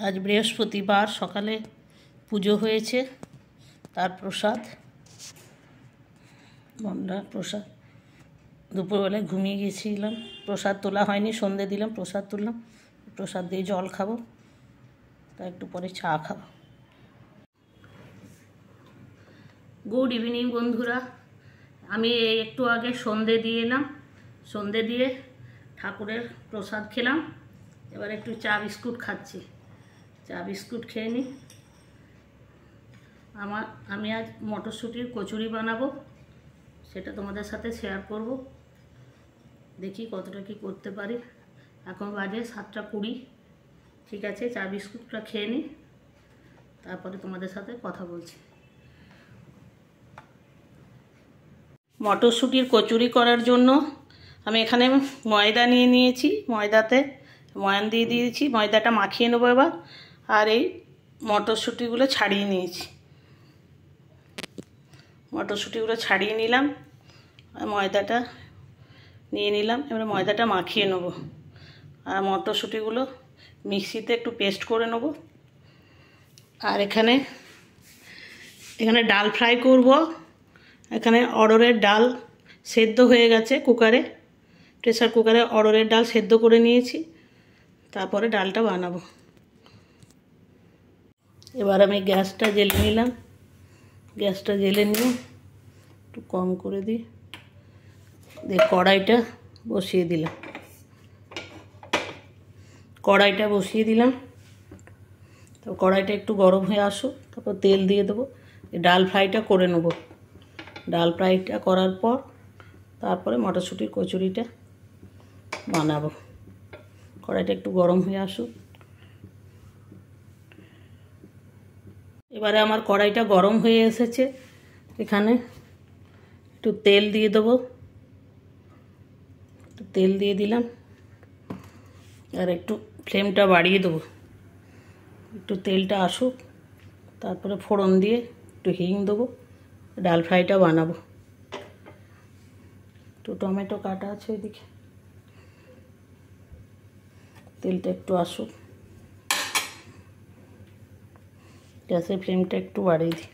आज बृहस्पतिवार सकाले पुजो হয়েছে তার প্রসাদ আমরা প্রসাদ দুপুরবেলায় ঘুমিয়ে গিয়েছিলাম প্রসাদ তোলা হয়নি সন্ধ্যে দিলাম প্রসাদ তুললাম প্রসাদ দিয়ে জল খাবো তা একটু পরে চা খাবো গুড ইভিনিং বন্ধুরা আমি একটু আগে সন্ধ্যে দিয়ে এলাম সন্ধ্যে দিয়ে ঠাকুরের প্রসাদ খেলাম এবার একটু চা বিস্কুট খাচ্ছি চা বিস্কুট খেয়ে নি আমি আজ মটরশুঁটির কচুরি বানাবো সেটা তোমাদের সাথে শেয়ার করব দেখি কতটা কি করতে পারি এখন বাজে 7:20 ঠিক আছে চা বিস্কুটটা খেয়ে নি তারপরে তোমাদের সাথে কথা বলছি মটরশুঁটির কচুরি করার জন্য আমি এখানে ময়দা নিয়ে নিয়েছি ময়দাতে ময়ান দিয়ে দিয়েছি ময়দাটা মাখিয়ে নেবো এবার আর এই মটরশুঁটিগুলো ছাড়িয়ে নিয়েছি মটরশুঁটিগুলো ছাড়িয়ে নিলাম আর ময়দাটা নিয়ে নিলাম এবারে ময়দাটা মাখিয়ে নেব আর মটরশুঁটিগুলো মিক্সিতে একটু পেস্ট করে নেব আর এখানে ডাল ফ্রাই করব এখানে অড়হরের ডাল সেদ্ধ হয়ে গেছে কুকারে প্রেসার কুকারে অড়হরের ডাল সেদ্ধ করে নিয়েছি তারপরে ডালটা বানাবো এবার আমি গ্যাসটা জ্বেলে নিলাম গ্যাসটা জ্বেলে নিয়ে একটু কম করে দিই দিয়ে কড়াইটা বসিয়ে দিলাম তো কড়াইটা একটু গরম হয়ে আসুক তারপর তেল দিয়ে দেবো ডাল ফ্রাইটা করে নেব ডাল ফ্রাইটা করার পর তারপরে মটরশুঁটির কচুরিটা বানাবো কড়াইটা একটু গরম হয়ে আসুক এবারে আমার কড়াইটা গরম হয়ে এসেছে এখানে একটু তেল দিয়ে দেবো তেল দিয়ে দিলাম আর একটু ফ্লেমটা বাড়িয়ে দেবো একটু তেলটা আসুক তারপরে ফোড়ন দিয়ে একটু হিং দেবো ডাল ফ্রাইটা বানাবো একটু টমেটো কাটা আছে ওইদিকে তেলটা একটু আসুক গ্যাসের ফ্লেমটা একটু বাড়িয়ে দিই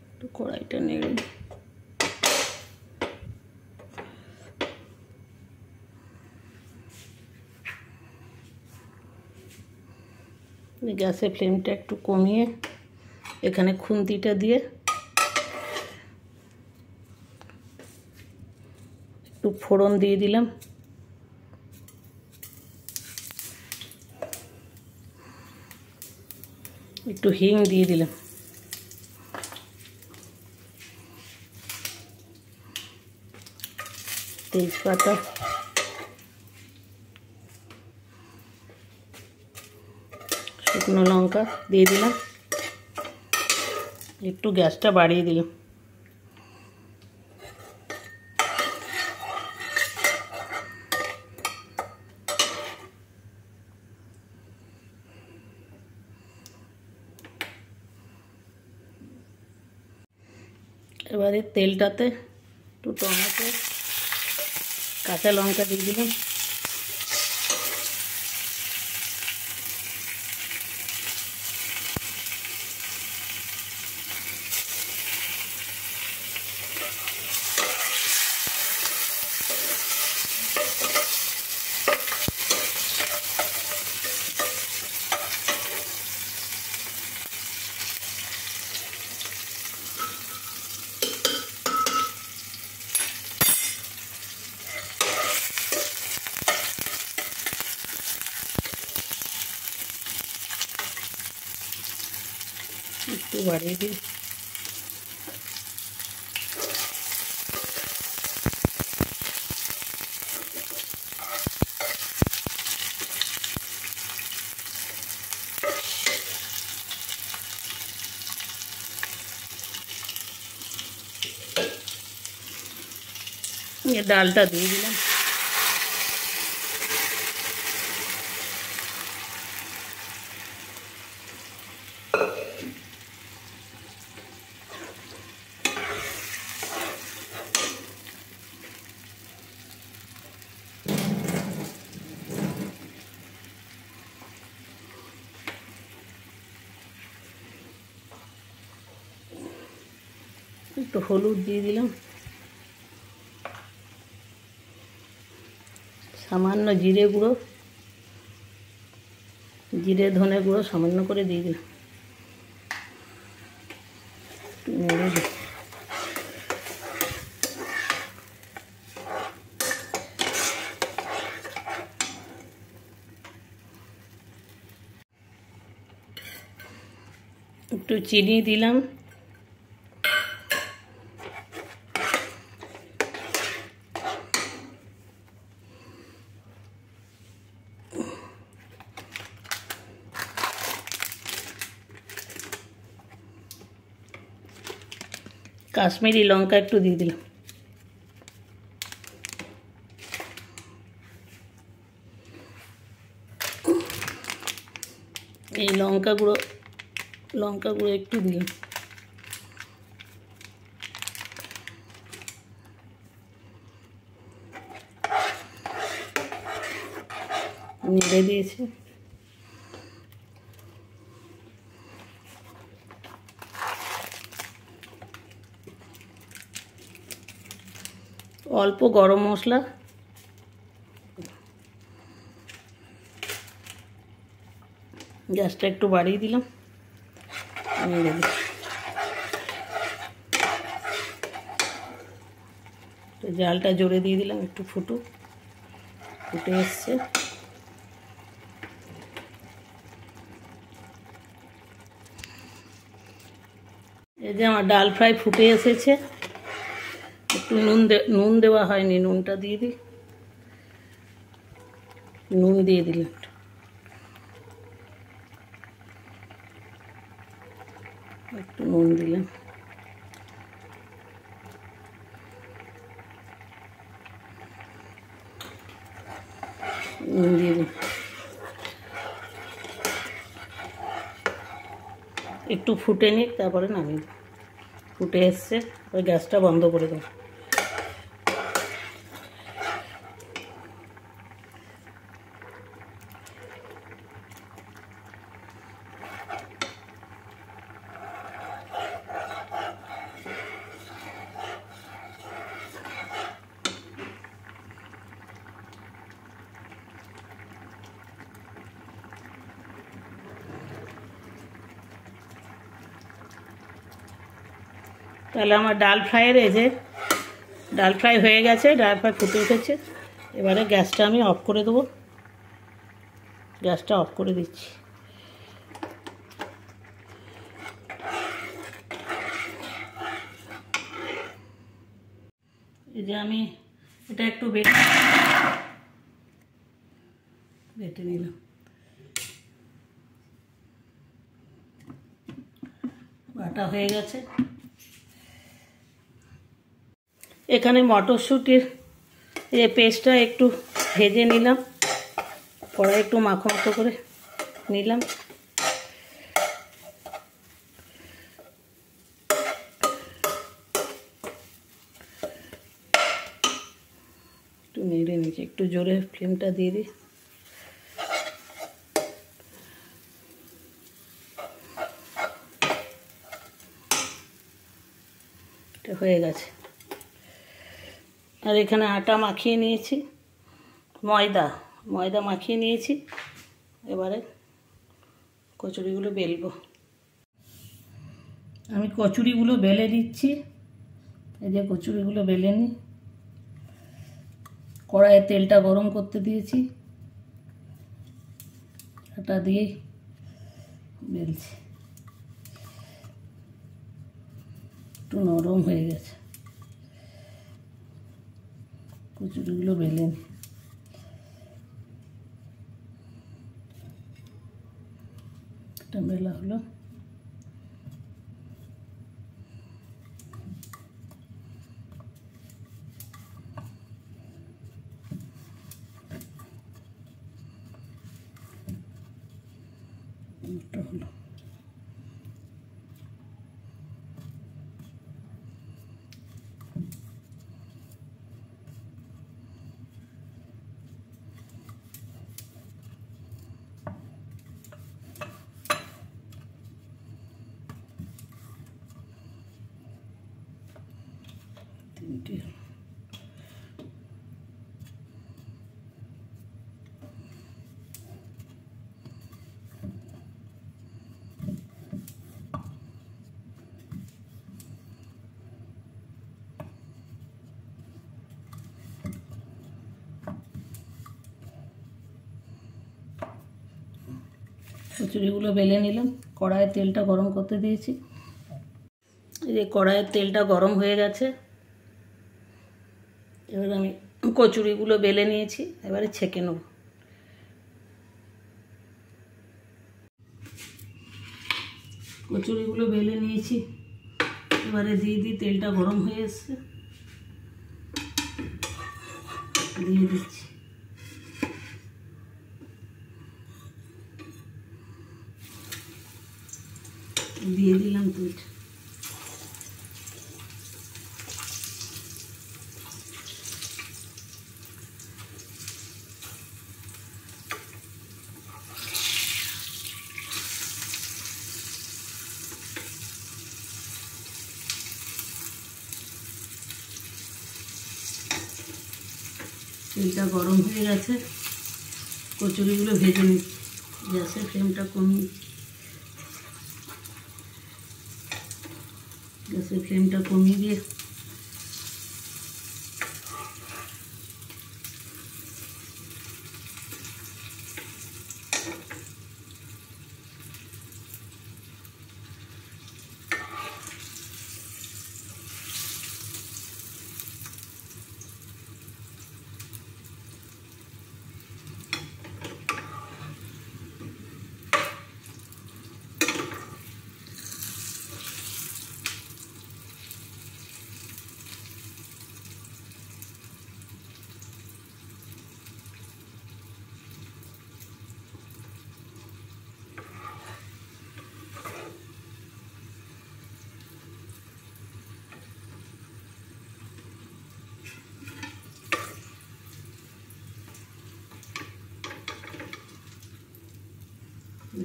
একটু কড়াইটা নেড়ে দিই গ্যাসের ফ্লেমটা একটু কমিয়ে এখানে খুন্তিটা দিয়ে একটু ফোড়ন দিয়ে দিলাম একটু হিং দিয়ে দিলাম তেজপাতা শুকনো লঙ্কা দিয়ে দিলাম একটু গ্যাসটা বাড়িয়ে দিলাম এবারে তেলটাতে একটু টমেটো কাঁচা লঙ্কা দিয়ে দিলাম বাড়িয়ে দিই। ডালটা দিয়ে দিলাম। একটু হলুদ দিয়ে দিলাম, সামান্য জিরে গুঁড়ো, জিরে ধনে গুঁড়ো সামান্য করে দিয়ে দিলাম। একটু চিনি দিলাম, কাশ্মীরি লঙ্কা একটু দিয়ে দিলাম, এই লঙ্কা গুঁড়ো একটু দিলাম। নেড়ে দিয়েছি। অল্প গরম মশলা, গ্যাসটা একটু বাড়িয়ে দিলাম। জালটা জোরে দিয়ে দিলাম, একটু ফুটে এসছে। এই যে আমার ডাল ফ্রাই ফুটে এসেছে। একটু নুন দেওয়া হয়নি, নুনটা দিয়ে দিই। নুন দিয়ে দিলাম, একটু নুন দিলাম। নুন দিয়ে দিই, একটু ফুটে নিক, তারপরে নামিয়ে দিই। ফুটে এসছে, ওই গ্যাসটা বন্ধ করে দেবো। তাহলে আমার ডাল ফ্রাইয়ের ডাল ফ্রাই হয়ে গেছে, ডাল ফ্রাই ফুটে উঠেছে। এবারে গ্যাসটা আমি অফ করে দেবো। গ্যাসটা অফ করে দিচ্ছি। এই যে আমি এটা একটু বেটে নিলাম। বাটা হয়ে গেছে। এখানে মটরশুঁটির এই পেস্টটা একটু ভেজে নিলাম, কড়াই একটু মাখো মাখো করে নিলাম। একটু নেড়ে নিচ্ছি, একটু জোরে ফ্লেমটা দিয়ে দিই। এটা হয়ে গেছে। আর এখানে আটা মাখিয়ে নিয়েছি, ময়দা মাখিয়ে নিয়েছি। এবারে কচুরিগুলো বেলবো। আমি কচুরিগুলো বেলে দিচ্ছি। এই যে কচুরিগুলো বেলে নিই। কড়াইয়ে তেলটা গরম করতে দিয়েছি, আটা দিয়ে বেলছি। একটু নরম হয়ে গেছে। কচুরিগুলো বেলে নিই। একটা বেলা হলো। একটা হলো। তিনটে। কচুরিগুলো বেলে নিলাম। কড়াইয়ে তেলটা গরম করতে দিয়েছি। এই যে কড়াইয়ের তেলটা গরম হয়ে গেছে। এবার আমি কচুরিগুলো বেলে নিয়েছি, এবারে ছেঁকে নেব। কচুরিগুলো বেলে নিয়েছি, এবারে দিয়ে দিই। তেলটা গরম হয়ে এসছে, দিয়ে দিচ্ছি। দিয়ে দিলাম তেলটা। তেলটা গরম হয়ে গেছে, কচুরিগুলো ভেজে নিচ্ছি। গ্যাসের ফ্লেমটা কমিয়ে দিয়ে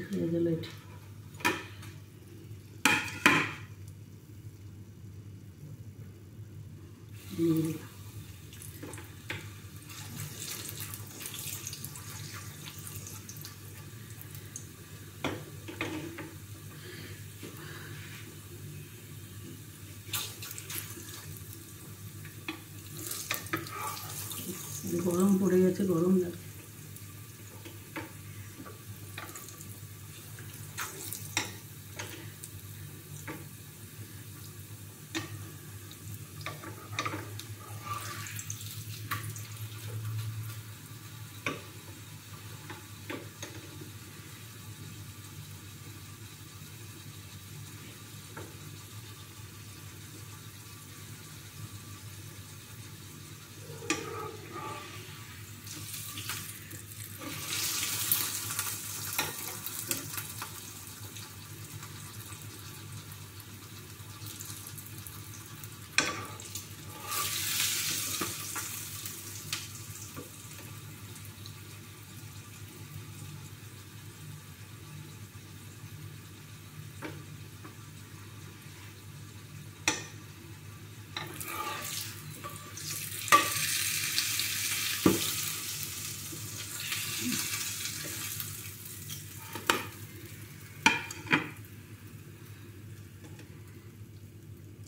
হয়ে গেল। এটা দিয়ে দিলাম। গরম পড়ে গেছে, গরম লাগছে।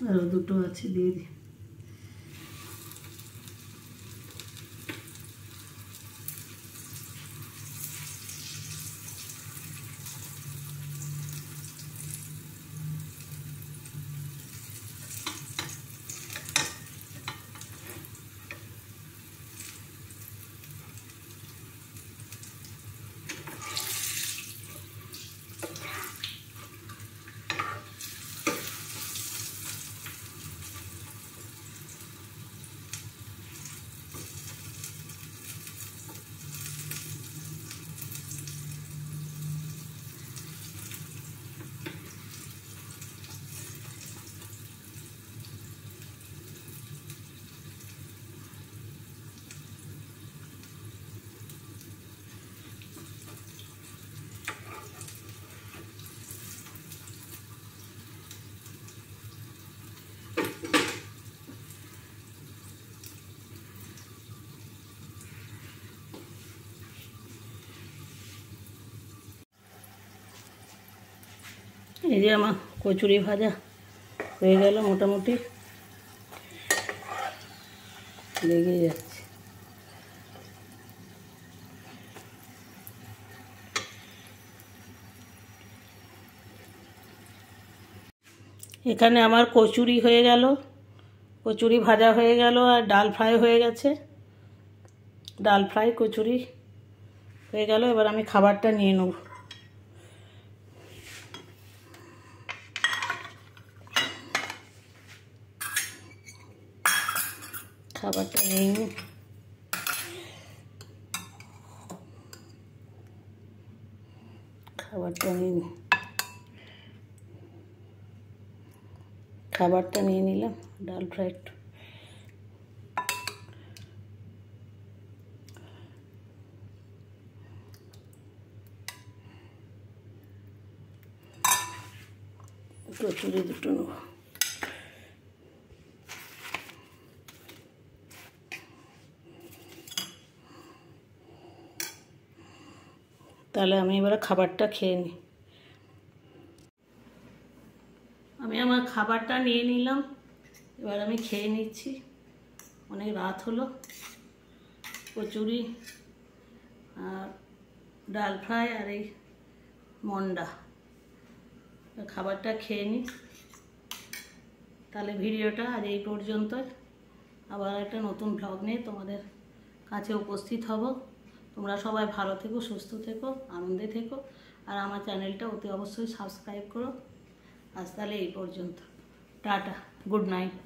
আরও দুটো আছে, দিয়ে দিই। এই যে আমার কচুরি ভাজা হয়ে গেল, মোটামুটি লেগে যাচ্ছে। এখানে আমার কচুরি হয়ে গেল, কচুরি ভাজা হয়ে গেল, আর ডাল ফ্রাই হয়ে গেছে। ডাল ফ্রাই কচুরি হয়ে গেল। এবার আমি খাবারটা নিয়ে নেব। খাবারটা নিয়ে নিই। খাবারটা নিয়ে নিলাম, ডাল ফ্রাই। কচুরি দুটো নেব। তাহলে আমি এবারে খাবারটা খেয়ে নিই। আমি আমার খাবারটা নিয়ে নিলাম, এবার আমি খেয়ে নিচ্ছি। অনেক রাত হলো। কচুরি আর ডাল ফ্রাই আর এই মন্ডা, খাবারটা খেয়ে নিই। তাহলে ভিডিওটা আজ এই পর্যন্ত। আবার একটা নতুন ব্লগ নিয়ে তোমাদের কাছে উপস্থিত হব। তোমরা সবাই ভালো থেকো, সুস্থ থেকো, আনন্দে থেকো, আর আমার চ্যানেলটা অতি অবশ্যই সাবস্ক্রাইব করো। আজ তাহলে এই পর্যন্ত। Tata, good night.